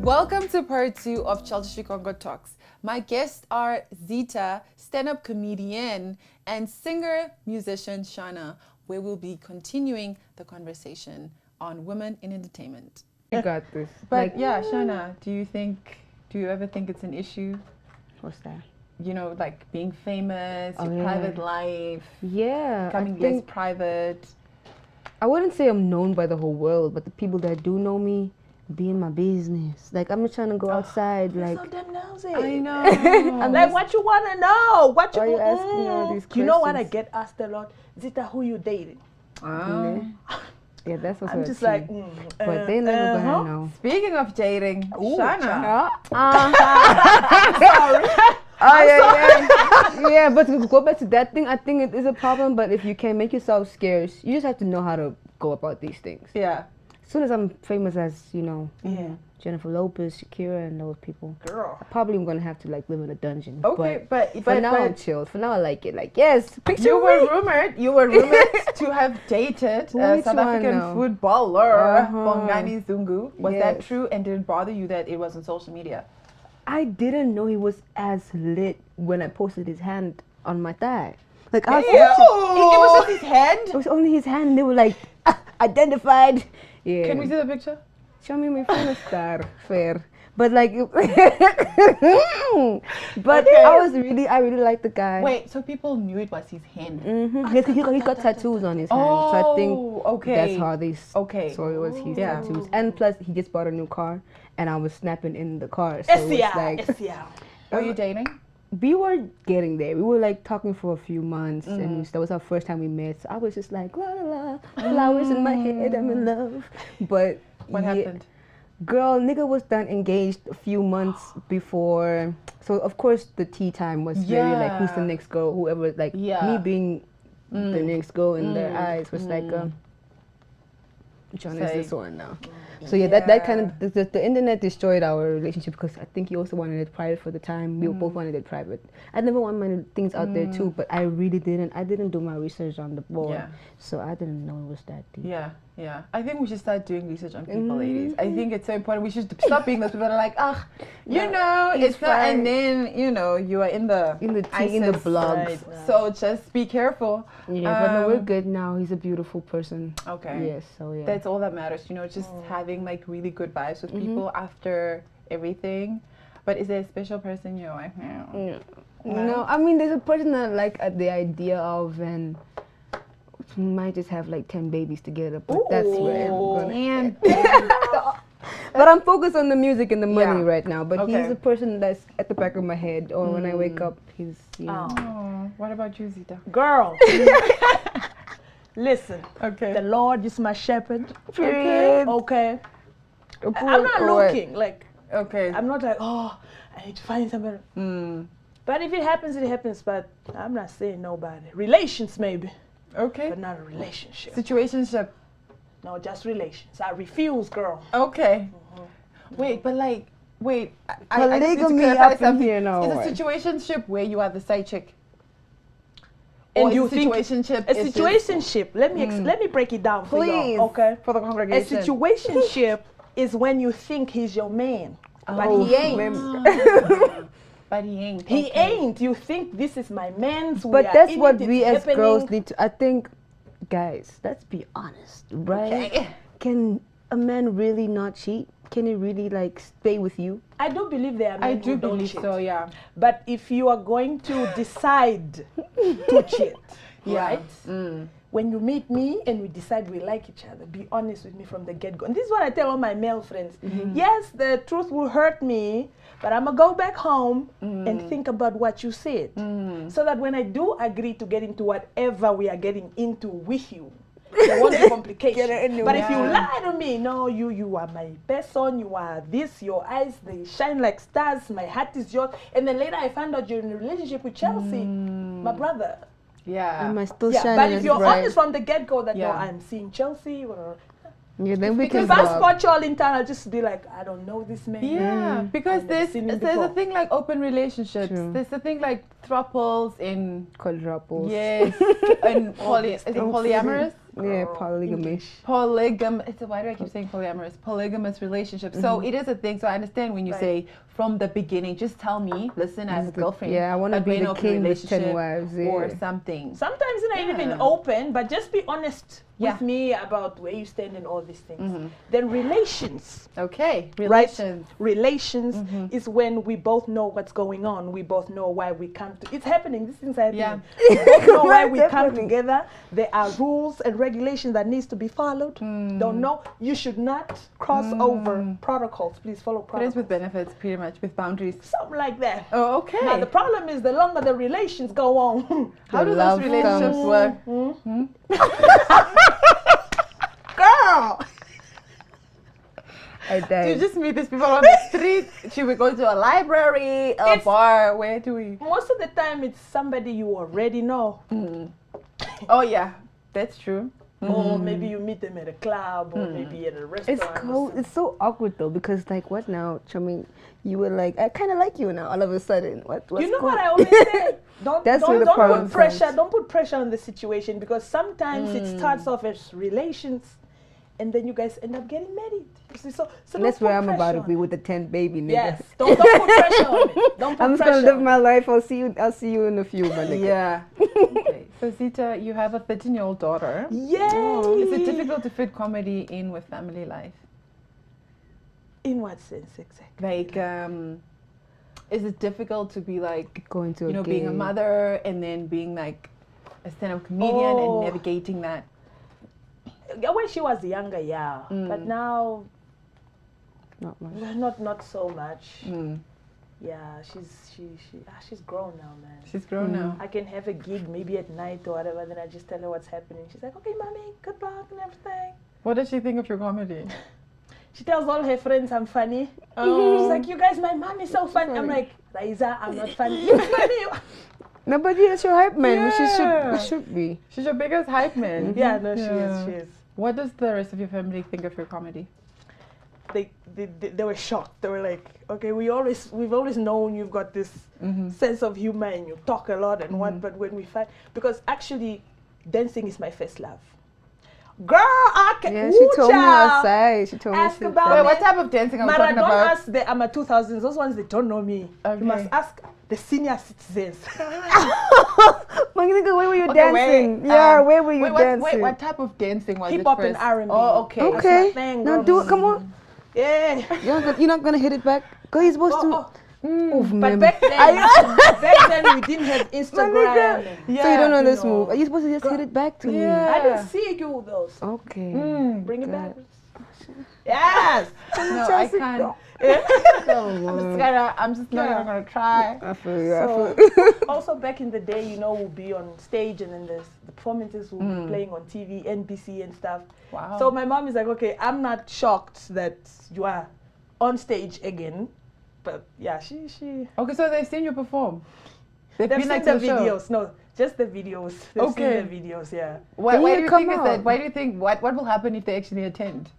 Welcome to part 2 of Chelsi Shikongo Talks. My guests are Zita, stand-up comedian, and singer-musician Shana, where we'll be continuing the conversation on women in entertainment. You got this. But Shana, do you ever think it's an issue? What's that? You know, like being famous, your private life, becoming less private. I wouldn't say I'm known by the whole world, but the people that do know me, be in my business. Like, I'm not trying to go outside. Like, so damn nosy. I know. I'm like, what you want to know? What Why you asking me all these questions? You know what I get asked a lot? Zita, who you dating? Yeah, that's what's I'm just like, but they never gonna know. Speaking of dating, Shana. Sorry. Yeah, but to go back to that thing, I think it is a problem, but if you can make yourself scarce, you just have to know how to go about these things. Yeah. As soon as I'm famous as, Jennifer Lopez, Shakira, and those people, I probably am gonna have to like live in a dungeon. Okay, but for now I'm chilled. For now I like it. Like, yes, you were rumored to have dated a South African footballer, Bongani Zungu. Was that true? And did it bother you that it was on social media? I didn't know he was as lit when I posted his hand on my thigh. Like, I was it was just his hand? It was only his hand, and they were like, identified. Yeah. Can we see the picture? Show me my phone star. Fair. But like, I really liked the guy. Wait, so people knew it was his hand? Mm-hmm. He got tattoos on his hand, so I think that's how they saw it was his tattoos. And plus, he just bought a new car, and I was snapping in the car. So it's like, were you dating? We were getting there. We were like talking for a few months, and that was our first time we met. So I was just like, la la la, flowers in my head, I'm in love. But what happened? Girl, nigga was done engaged a few months before. So of course the tea time was very like, who's the next girl? Whoever, like me being the next girl in their eyes was like, which one is this one now? So that kind of, the internet destroyed our relationship because I think he also wanted it private for the time. We both wanted it private. I never wanted my things out there too, but I really didn't. I didn't do my research on the boy, so I didn't know it was that deep. Yeah. I think we should start doing research on people, ladies. I think it's so important. We should stop being those people that are like, it's not, and then you are in the blogs. So just be careful. Yeah, but no, we're good now. He's a beautiful person. Okay. Yes, so yeah. That's all that matters. Just having like really good vibes with people after everything. But is there a special person you're like, no, I mean, there's a person that I like the idea of, and we might just have like 10 babies together, but that's where I'm gonna But I'm focused on the music and the money right now. But he's a person that's at the back of my head, or when I wake up, he's, What about you, Zita? Girl. Listen. Okay. The Lord is my shepherd. Okay. I'm not looking like. Okay. I'm not like, I need to find somebody. But if it happens, it happens. But I'm not saying nobody. Relations maybe. Okay. But not a relationship. Situationship. No, just relations. I refuse, girl. Okay. Wait, but like, I need to clarify something. Is a situationship where you are the side chick? And you think a situationship? Let me break it down for you. Okay. For the congregation. A situationship is when you think he's your man, but he ain't. But he ain't. He ain't. You think this is my man's. But that's what we as girls need to. I think, guys, let's be honest, right? Okay. Can a man really not cheat? Can he really like stay with you? I do believe there are men who don't cheat. So, yeah. But if you are going to decide to cheat, right? When you meet me and we decide we like each other, be honest with me from the get-go. And this is what I tell all my male friends. Yes, the truth will hurt me, but I'm going to go back home and think about what you said. So that when I do agree to get into whatever we are getting into with you, there won't be complication. But if you lie to me, no, you are my person, you are this, your eyes, they shine like stars, my heart is yours. And then later I found out you're in a relationship with Chelsi, my brother. Yeah. Am I still shining? But if you're honest from the get-go that no, I'm seeing Chelsi, then we can. If I spot you all in town, I'll just be like, I don't know this man. Yeah, because there's a thing like open relationships. True. There's a thing like thruples in quadruples. Yes, and is it polyamorous? Yeah, polygamy. Why do I keep saying polyamorous? Polygamous relationships. So it is a thing. So I understand when you say from the beginning, just tell me, listen, as a girlfriend. Yeah, I want to be the king with 10 wives. Yeah. Or something. Sometimes it's not even open, but just be honest with me about where you stand and all these things. Then relations. Okay. Relations. Right? Relations is when we both know what's going on. We both know why we come to. It's happening. These things are happening. Yeah. We both know why we come together. There are rules and regulations that needs to be followed. Don't know. You should not cross over protocols. Please follow protocols. Friends with benefits, pretty much, with boundaries. Something like that. Oh, okay. Now the problem is the longer the relations go on. How do those relationships work? Girl! I died. You just meet these people on the street? Should we go to a library, a bar? Where do we? Most of the time, it's somebody you already know. Oh, yeah. That's true. Or maybe you meet them at a club or maybe at a restaurant. It's cool. It's so awkward though because like what now? I mean, you were like, I kind of like you now. All of a sudden, what's you know what I always say? Don't put pressure. Comes. Don't put pressure on the situation because sometimes it starts off as relations, and then you guys end up getting married. So that's where I'm about to be with the 10th baby, nigga. Yes. Don't put pressure on it. Don't put I'm just pressure. gonna live my life. I'll see you in a few, my nigga. Yeah. Okay. So Zita, you have a 13-year-old daughter. Yay! Is it difficult to fit comedy in with family life? In what sense exactly? Like, is it difficult to be like going to being a mother and then being like a stand-up comedian and navigating that? When she was younger, yeah, but now not much. Not so much. Yeah, she's grown now, man. She's grown now. I can have a gig maybe at night or whatever, then I just tell her what's happening. She's like, okay, mommy, good luck and everything. What does she think of your comedy? She tells all her friends I'm funny. She's like, you guys, my mom is so funny. I'm like, Raiza, I'm not funny. You're funny. No, but it's your hype man. Yeah. She should be. She's your biggest hype man. Yeah, no, she is. What does the rest of your family think of your comedy? They were shocked. They were like, okay, we've always known you've got this sense of humor and you talk a lot and what, but when we fight, because actually dancing is my first love. Girl, I can. Yeah, she told me outside. She told me. Ask about Wait, what type of dancing are we talking about? Don't ask the I'm a 2000s. Those ones they don't know me. Okay. You must ask the senior citizens. My nigga, where were you dancing? Where were you dancing? Wait, what type of dancing was it? Hip hop and R&B. Oh, okay. Okay. Now do it. Come on. Yeah. You're not gonna hit it back. Girl, you're supposed to. But back then we didn't have Instagram. Yeah, so you don't know this move. Are you supposed to just hit it back to me? I didn't see you those. Okay. Bring it back. Yes. No, I can't. I'm just not even gonna try. I feel you. Also back in the day, we'll be on stage and then the performances will be playing on TV, NBC and stuff. Wow. So my mom is like, okay, I'm not shocked that you are on stage again. But yeah, she. Okay, so they've seen you perform. They've seen the videos. No, just the videos. They've seen the videos. Yeah. Why do you think is that? Why do you think what will happen if they actually attend?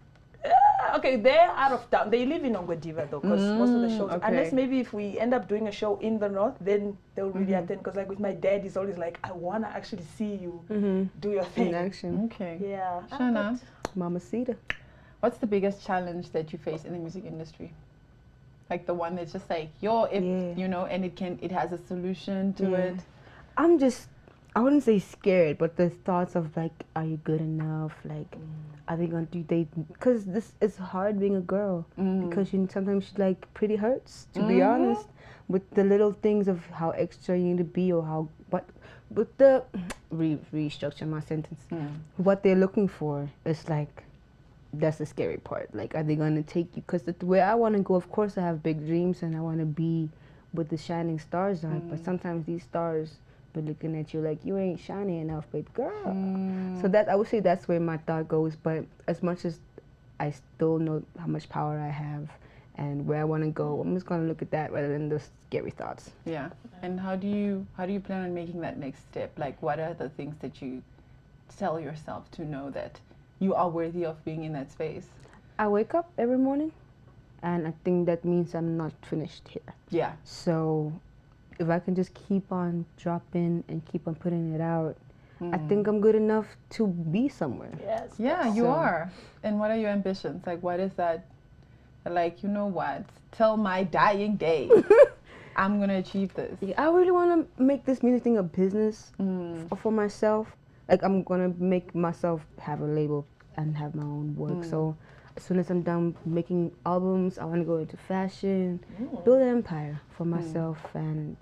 Okay, they're out of town. They live in Ongwediva though, because most of the shows. Unless maybe if we end up doing a show in the north, then they'll really attend. Because like with my dad, he's always like, I wanna actually see you do your thing in action. Okay. Yeah. Shana, Mamacita. What's the biggest challenge that you face in the music industry? Like the one that's just like and it has a solution to it. I wouldn't say scared, but the thoughts of like, are you good enough? Like, are they gonna do because this is hard being a girl because sometimes like pretty hurts, to be honest, with the little things of how extra you need to be or how but the restructure my sentence. What they're looking for is like. That's the scary part. Like, are they gonna take you? Because where I want to go, of course, I have big dreams and I want to be with the shining stars on. But sometimes these stars be looking at you like you ain't shiny enough, babe girl. So that I would say that's where my thought goes. But as much as I still know how much power I have and where I want to go, I'm just gonna look at that rather than the scary thoughts. Yeah. And how do you plan on making that next step? Like, what are the things that you tell yourself to know that you are worthy of being in that space? I wake up every morning and I think that means I'm not finished here. Yeah. So if I can just keep on dropping and keep on putting it out, I think I'm good enough to be somewhere. Yes. Yeah, you are. And what are your ambitions? Like, what is that? Like, you know what? Till my dying day, I'm gonna achieve this. Yeah, I really want to make this music thing a business for myself. Like, I'm gonna make myself have a label and have my own work. So as soon as I'm done making albums, I want to go into fashion, build an empire for myself, and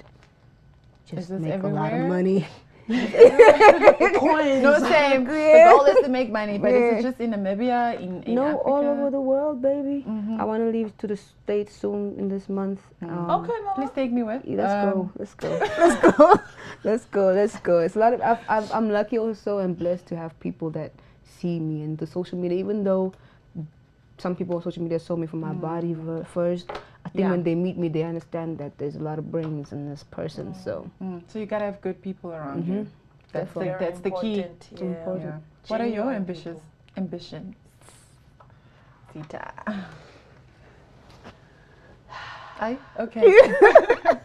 just make a lot of money. Coins. No, same. The goal is to make money, but is it just in Namibia, in no, Africa? all over the world, baby. I want to leave to the States soon in this month. Okay, Mama. Please take me with. Let's go. Let's go. Let's go. Let's go. Let's go. It's a lot of. I'm lucky also and blessed to have people that see me and the social media. Even though some people on social media saw me from my body first, I think when they meet me, they understand that there's a lot of brains in this person. So you gotta have good people around you. That's the key. It's important. Yeah. What are your ambitions? Zita. Okay.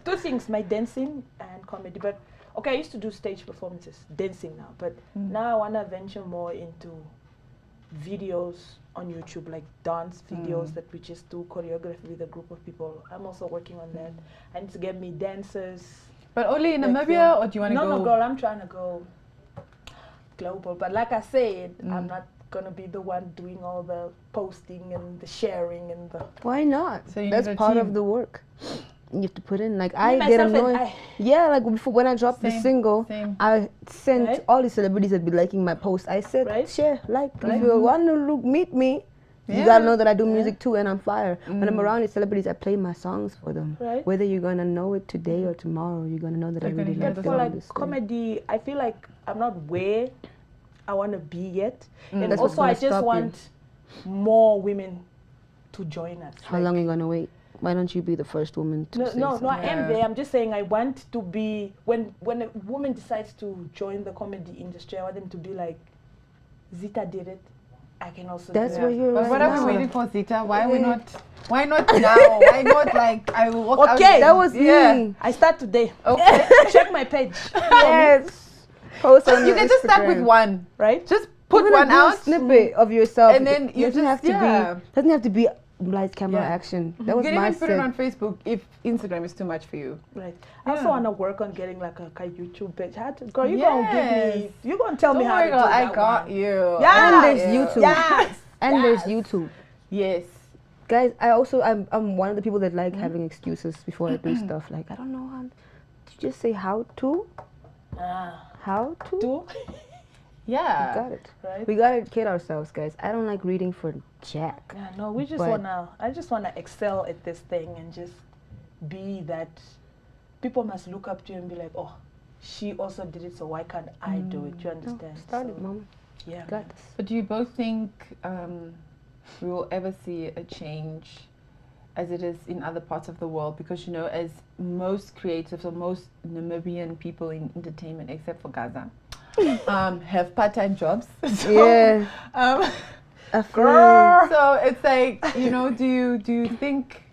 Two things, my dancing and comedy. But okay, I used to do stage performances, dancing now. But now I want to venture more into videos on YouTube, like dance videos that we just do choreography with a group of people. I'm also working on that. I need to get me dancers. But only in Namibia, or do you want to go? No, girl, I'm trying to go global. But like I said, I'm not going to be the one doing all the posting and the sharing and the... Why not? So that's part of the work. You have to put in, like, I get annoyed. Yeah, like before, when I dropped the single, I sent all the celebrities that be liking my post. I said, share, like, if you want to meet me, you gotta know that I do music too and I'm fire. When I'm around these celebrities, I play my songs for them. Whether you're gonna know it today or tomorrow, you're gonna know that I really like them. For like comedy, I feel like I'm not where I want to be yet. And also I just want more women to join us. How long are you gonna wait? Why don't you be the first woman to say something? No, I am there. I'm just saying I want to be, when a woman decides to join the comedy industry, I want them to be like, Zita did it. I can also That's do what you're. But what are we waiting for, Zita? Why not now? Why not like I will walk out? That was me. I start today. Okay. Check my page. Yes. Post on you can just start with one, right? Just put one out, snippet of yourself, and then you doesn't have to be lights, camera, action. That was you can my even put it on Facebook if Instagram is too much for you. Right. I also want to work on getting like a YouTube page. Girl, you gonna give me? You gonna tell me how to do that? I got you. Yeah. And there's YouTube. Yes. And there's YouTube. Yes. Guys, I'm one of the people that like having excuses before I do stuff. Like, I don't know how. Did you just say how to? How to? Do? Yeah. We got it. Right. We gotta kid ourselves, guys. I don't like reading for jack. Yeah, no, I just wanna excel at this thing and just be that people must look up to you and be like, oh, she also did it, so why can't I do it? You understand? Start it, mom. Yeah. Got this. But do you both think we will ever see a change as it is in other parts of the world? Because, you know, as most creatives or most Namibian people in entertainment, except for Gaza, have part-time jobs. So, so it's like, you know, do you think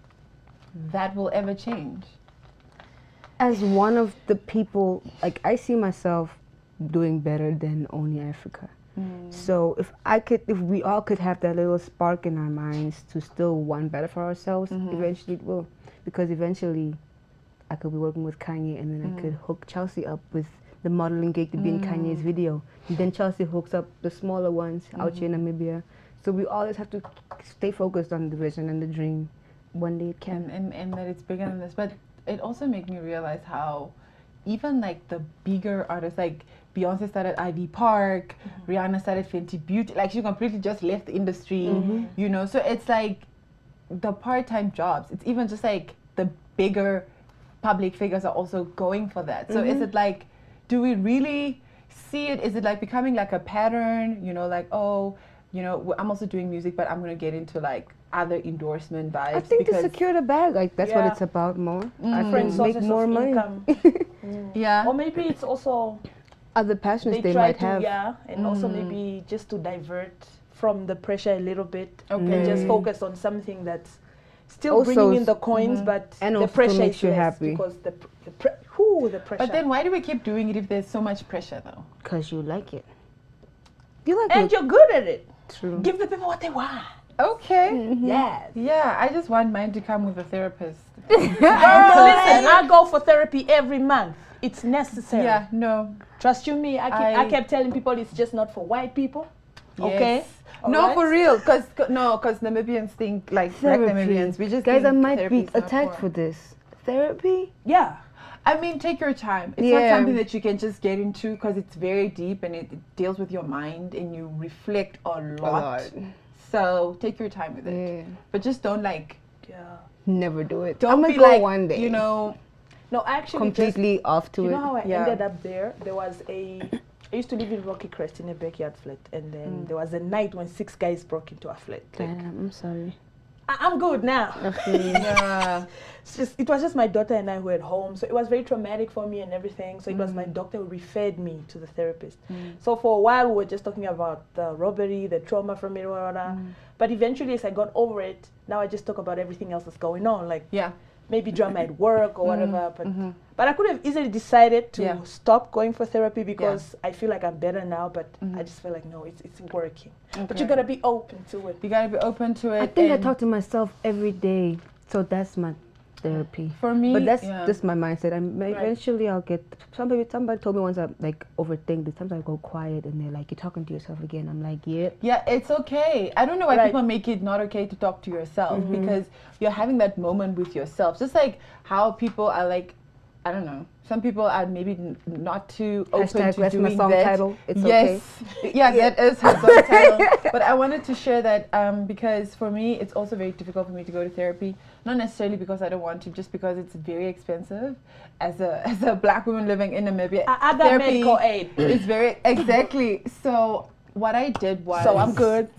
that will ever change? As one of the people, like, I see myself doing better than only Africa. So if we all could have that little spark in our minds to still want better for ourselves, eventually it will. Because eventually I could be working with Kanye and then I could hook Chelsi up with the modeling gig to be in Kanye's video. And then Chelsi hooks up the smaller ones out here in Namibia. So we always have to stay focused on the vision and the dream. One day it can. And that it's bigger than this. But it also made me realize how even like the bigger artists, like Beyonce started Ivy Park, Rihanna started Fenty Beauty, like she completely just left the industry, you know. So it's like the part-time jobs, it's even just like the bigger public figures are also going for that. So is it like, do we really see it? Is it like becoming like a pattern, you know, like, oh, you know, I'm also doing music, but I'm going to get into like other endorsement vibes? I think to secure the bag, like that's what it's about more. I think make more money. Yeah. Or maybe it's also other passions they might have. Yeah, and also maybe just to divert from the pressure a little bit and just focus on something that's still also bringing in the coins, but and the pressure makes is you less happy. because Ooh, the pressure. But then why do we keep doing it if there's so much pressure though? Because you like it. You like and it. you're good at it. True. Give the people what they want. Okay. Yes. Yeah, I just want mine to come with a therapist. Listen, I go for therapy every month. It's necessary. Yeah, no. Trust you me, I kept telling people it's just not for white people. Yes. Okay? No, Alright? for real. Because Namibians think like black Namibians. We just guys, I think might therapy be is not attacked for this. Therapy? Yeah. I mean, take your time. It's not something that you can just get into because it's very deep and it deals with your mind and you reflect a lot. So take your time with it. But just don't never do it. Don't I'm gonna be go like, one day. No, actually completely off to it. You know how I ended up there? There was I used to live in Rocky Crest in a backyard flat, and then there was a night when 6 guys broke into our flat. I'm sorry. I'm good now. Yeah. It was just my daughter and I who were at home, so it was very traumatic for me and everything. So it was my doctor who referred me to the therapist. So for a while we were just talking about the robbery, the trauma from it, but eventually as I got over it, now I just talk about everything else that's going on, like maybe drama at work or whatever. But I could have easily decided to stop going for therapy because I feel like I'm better now, but I just feel like, no, it's working. Okay. But you gotta be open to it. You gotta be open to it. I think I talk to myself every day, so that's my therapy. For me, but that's just my mindset. Eventually I'll get, somebody told me once I overthink this. Sometimes I go quiet and they're like, you're talking to yourself again. I'm like, yeah, it's okay. I don't know why people make it not okay to talk to yourself because you're having that moment with yourself. Just like how people are like, I don't know, some people are maybe not too open to that's doing my song that. title. It's okay. That is her song title. But I wanted to share that because for me, it's also very difficult for me to go to therapy. Not necessarily because I don't want to, just because it's very expensive. As a black woman living in Namibia, I got medical aid. It's very So what I did was, so I'm good.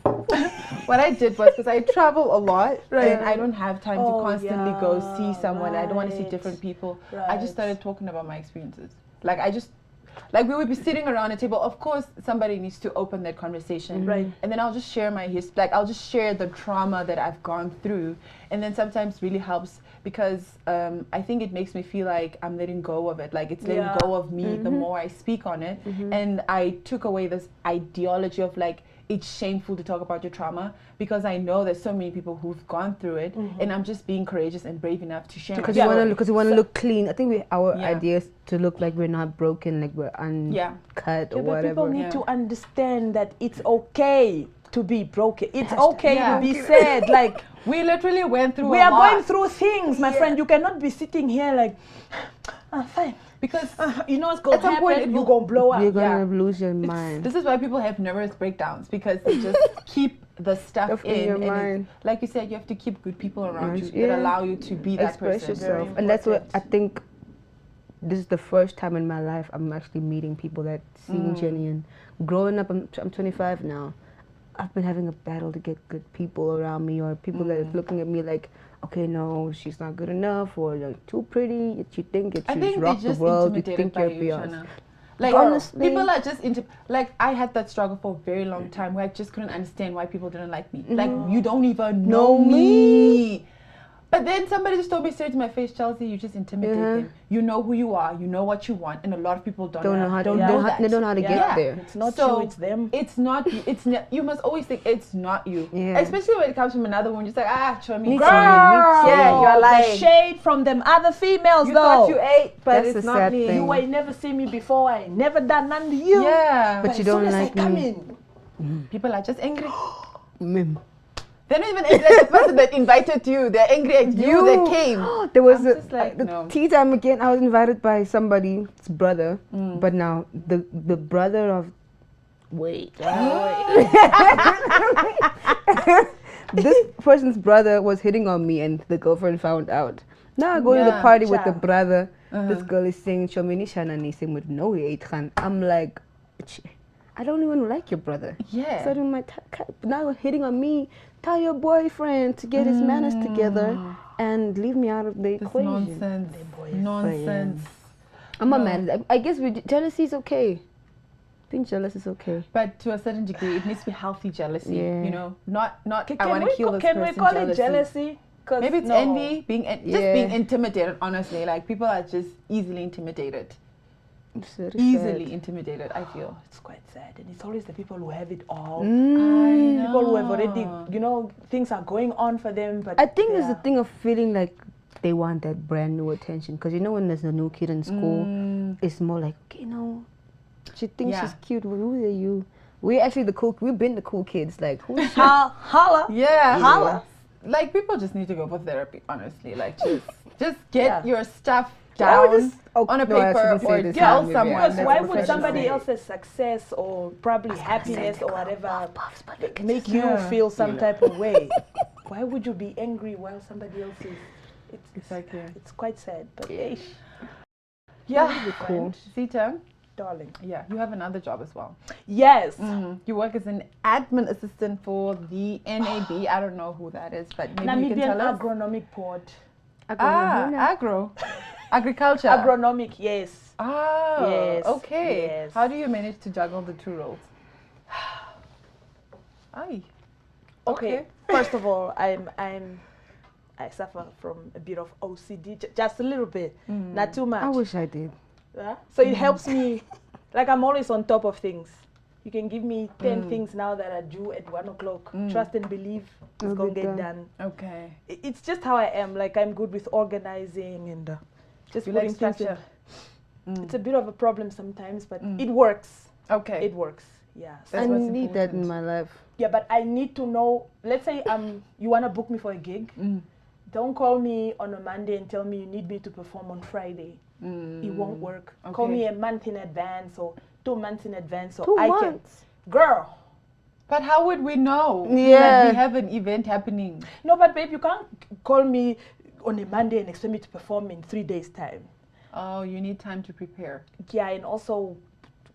What I did was, because I travel a lot and I don't have time to constantly go see someone. I don't want to see different people. I just started talking about my experiences. Like we would be sitting around a table. Of course, somebody needs to open that conversation. Right. And then I'll just share my history. Like I'll just share the trauma that I've gone through. And then sometimes really helps because I think it makes me feel like I'm letting go of it. Like it's letting go of me the more I speak on it. And I took away this ideology of like, it's shameful to talk about your trauma because I know there's so many people who've gone through it and I'm just being courageous and brave enough to share. Because you want to look clean. I think our idea is to look like we're not broken, like we're uncut or whatever. But people need to understand that it's okay to be broken. It's okay to be sad. Like we literally went through. We are going through things, my friend. You cannot be sitting here like, I'm fine. Because you know what's going to happen, you're going to blow up. You're going to lose your mind. This is why people have nervous breakdowns, because they just keep the stuff in your mind. Like you said, you have to keep good people around you that allow you to be that person. Yourself. And that's what I think, this is the first time in my life I'm actually meeting people that seem genuine. Growing up, I'm 25 now. I've been having a battle to get good people around me, or people that are looking at me like, okay, no, she's not good enough, or you're too pretty, you think she's rock the world, you think you're beyond. Like, honestly, people are just like, I had that struggle for a very long time where I just couldn't understand why people didn't like me. Like, you don't even know me. But then somebody just told me straight to my face, Chelsea, you just intimidate them. You know who you are, you know what you want, and a lot of people don't know how to They don't know how to get there. It's not you, it's them. It's not you. You must always think it's not you. Especially when it comes from another woman, just like, show me. Girl. Yeah, you're like shade from them other females you though. Thought you ate, but that's it's not me. You ain't never seen me before, I ain't never done none to you. Yeah. But you don't like me. People are just angry. They're not even angry at the person that invited you. They're angry at you that came. There was the tea time again. I was invited by somebody's brother, but now the brother of this person's brother was hitting on me, and the girlfriend found out. Now I go to the party with the brother. This girl is saying "Chomini Shanani" sing with no hate. I'm like, I don't even like your brother. Yeah. So now hitting on me. Tell your boyfriend to get his manners together and leave me out of the equation. Nonsense. I'm not mad. I guess jealousy is okay. Being jealous is okay. But to a certain degree, it needs to be healthy jealousy. You know, not I want to kill this person. Can we call it jealousy? Maybe it's envy, just being intimidated, honestly. Like, people are just easily intimidated. Easily intimidated, I feel. It's quite sad. And it's always the people who have it all. I people who have already, things are going on for them. But I think there's a thing of feeling like they want that brand new attention. Because when there's a new kid in school, it's more like, okay, she thinks she's cute. Well, who are you? We're actually we've been the cool kids. Like, who's she? Holla. Yeah. Holla. Like, people just need to go for therapy, honestly. Like, just get your stuff down on a paper or tell someone. Because why would somebody else's success or probably happiness or whatever make you feel some type of way? Why would you be angry while somebody else is? It's quite sad, but yeah, cool. Zita, darling. Yeah, you have another job as well. Yes. You work as an admin assistant for the NAB. I don't know who that is, but maybe you can tell us. Agronomic Board. Agriculture. Agronomic, yes. Yes. Okay. Yes. How do you manage to juggle the two roles? Okay. First of all, I suffer from a bit of OCD, just a little bit, not too much. I wish I did. So it helps me, like I'm always on top of things. You can give me 10 things now that are due at 1 o'clock. Trust and believe it's going to get done. Okay. It's just how I am. Like, I'm good with organizing and just putting things in. It's a bit of a problem sometimes, but it works. Okay. It works. Yeah. So I need that in my life. Yeah, but I need to know, let's say you want to book me for a gig. Don't call me on a Monday and tell me you need me to perform on Friday. It won't work. Okay. Call me a month in advance or 2 months in advance. So 2 months? Girl. But how would we know that we have an event happening? No, but babe, you can't call me on a Monday and expect me to perform in 3 days' time. Oh, you need time to prepare. Yeah, and also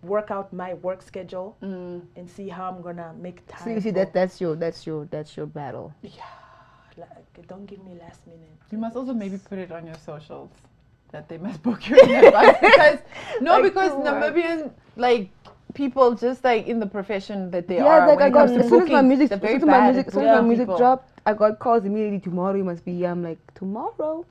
work out my work schedule and see how I'm gonna make time. So you see that's your battle. Yeah, like, don't give me last minute. You must also maybe put it on your socials that they must book you in advance because Namibian people just like in the profession that they are. Like I got as soon as my music dropped, I got calls immediately. Tomorrow you must be here. I'm like, tomorrow.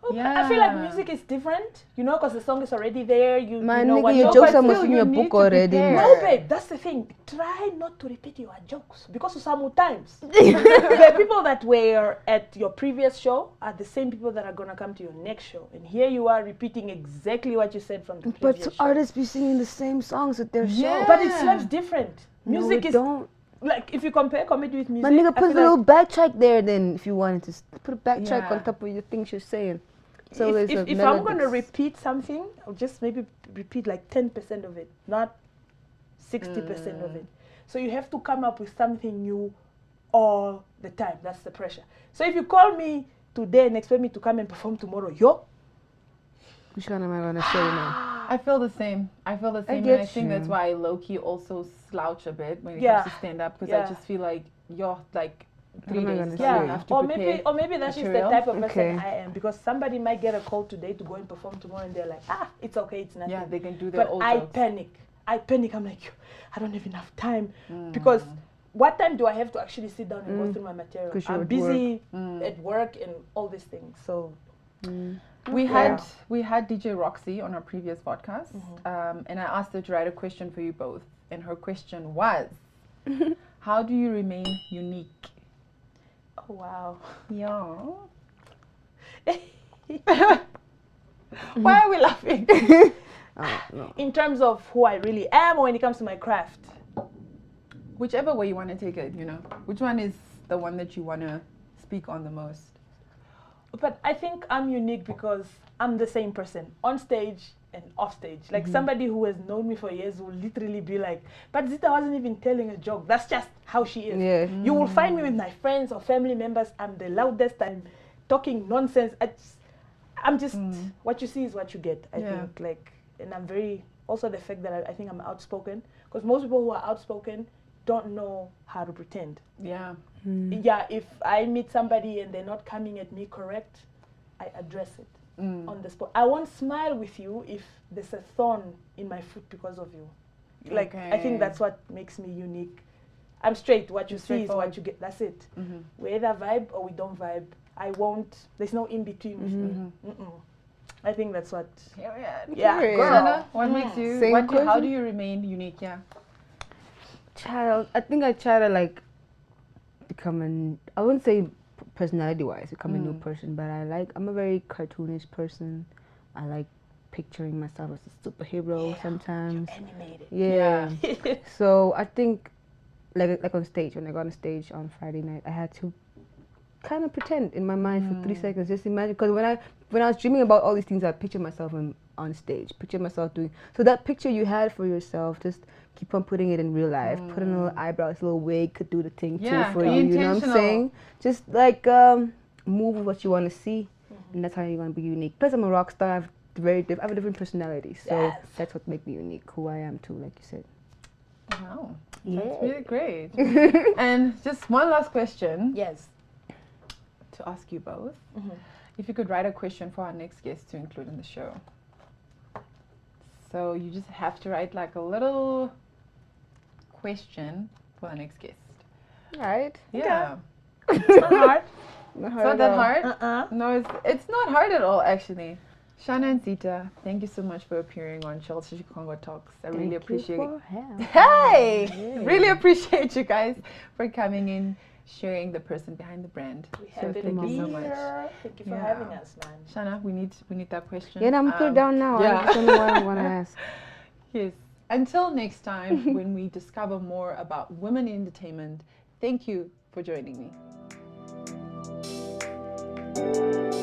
I feel like music is different, because the song is already there. Your jokes are must in your book already. No, babe, that's the thing. Try not to repeat your jokes because sometimes the people that were at your previous show are the same people that are gonna come to your next show, and here you are repeating exactly what you said from the previous show. But artists be singing the same songs at their show. But it sounds different. Music is don't. Like, if you compare comedy with music, my nigga, put a little backtrack there. Then, if you wanted to put a backtrack on top of the things you're saying. So if I'm gonna repeat something, I'll just maybe repeat like 10% of it, not 60% of it. So you have to come up with something new all the time. That's the pressure. So if you call me today and expect me to come and perform tomorrow, which one am I gonna say now? I feel the same. And I think that's why I low-key also slouch a bit when it comes to stand-up, because I just feel like you're like 3 days. Or maybe that's just the type of person I am, because somebody might get a call today to go and perform tomorrow and they're like, it's okay, it's nothing. Yeah, they can do their old jokes. I panic. I'm like, I don't have enough time because what time do I have to actually sit down and go through my material? I'm busy at work and all these things. So we had DJ Roxy on our previous podcast, and I asked her to write a question for you both, and her question was, how do you remain unique? Oh, wow. Yeah. Why are we laughing? No. In terms of who I really am, or when it comes to my craft? Whichever way you want to take it, Which one is the one that you want to speak on the most? But I think I'm unique because I'm the same person on stage and off stage. Like somebody who has known me for years will literally be like, but Zita wasn't even telling a joke. That's just how she is. Yeah. You will find me with my friends or family members. I'm the loudest. I'm talking nonsense. I'm just, what you see is what you get, I think. And I'm very, also the fact that I think I'm outspoken. Because most people who are outspoken don't know how to pretend. Yeah. Yeah, if I meet somebody and they're not coming at me correct, I address it on the spot. I won't smile with you if there's a thorn in my foot because of you. Like, I think that's what makes me unique. I'm straight. What you see is what you get. That's it. We either vibe or we don't vibe. I won't. There's no in between with me. I think that's what. Yeah, girl. What makes you? How do you remain unique? Yeah. Child, I think I try to like become I wouldn't say personality-wise become a new person, but I'm a very cartoonish person. I like picturing myself as a superhero sometimes. Animated. Yeah. So I think like on stage, when I got on stage on Friday night, I had to kind of pretend in my mind for 3 seconds, just imagine, because when I was dreaming about all these things, I pictured myself on stage, pictured myself doing, so that picture you had for yourself, just keep on putting it in real life, put in a little eyebrows, a little wig could do the thing too for you, you know what I'm saying? Just like move with what you want to see, and that's how you're going to be unique. Plus I'm a rock star, I have a different personality, so that's what makes me unique, who I am too, like you said. Wow, that's really great. And just one last question. Yes. To ask you both, if you could write a question for our next guest to include in the show. So you just have to write like a little question for our next guest. Right? Yeah. Okay. It's not hard. It's not that hard? No, it's not hard at all, actually. Shana and Zita, thank you so much for appearing on Chelsi Shikongo Talks. I really appreciate it. Hey! Really appreciate you guys for coming in, sharing the person behind the brand. Thank you so much. Thank you for having us, man. Shana, we need that question. Yeah, I'm put it down now. I just don't know what I want to ask. Yes. Until next time, when we discover more about women in entertainment, thank you for joining me.